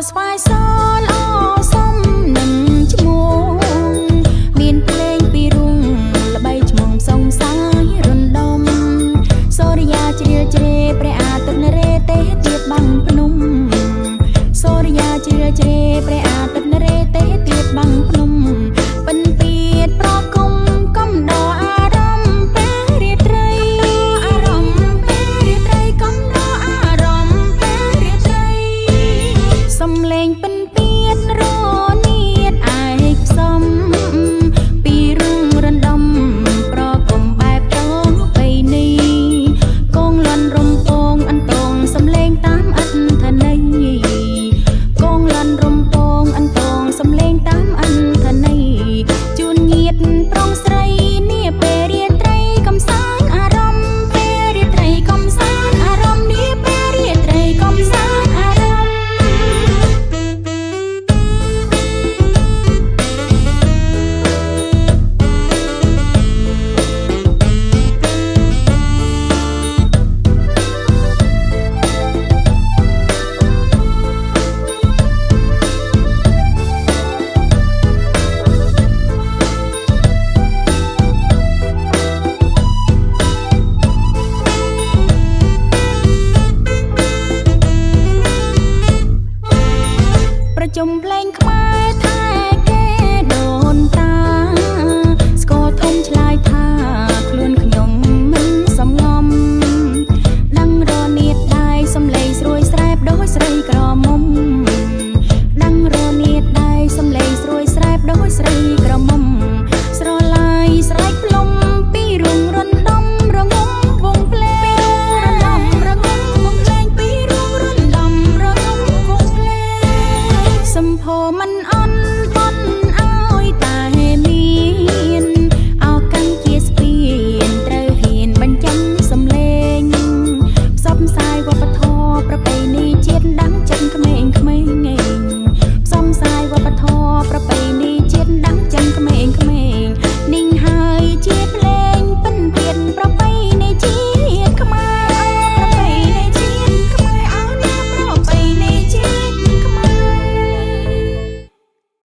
ស្វាយសល្អសំនឹងឈ្មោះមានភ្លេងពីរុងល្បីឈ្មោះសងសាយរំដំសូរិយាជ្រាលជ្រេព្រះអាទិត្យនរេទេទៀតបាំងភ្នំសូរិយាជ្រាលជ្រេព្រះអាទិត្យនរេទេទៀតបាំងភ្នំពិនពៀតប្រគំកំដរអារម្មណ៍ពេលរាត្រីអារម្មណ៍ពេលរាត្រីកំដរអារម្មណ៍ពេលរាត្រីសំឡេងពិនពៀតរនៀតឯកផ្សំពីរឿងរំដំប្រគំបែបប្របីនេះកងលន់រំពងអន្តងសំឡេងតាមអត្ថន័យកងលន់រំពងអន្តងសំឡេងតាមអត្ថន័យជួនញាតប្រុងស្រីនាពេលរាត្រីកំសាន្តអារម្មណ៍ពេលរាត្រីកំសាន្តអារម្មណ៍នាពេលរាត្រីកំសាន្តអារម្មណ៍ប្រជុំភ្លេងខ្មែរថែគេដូនតាស្គរធំឆ្លើយ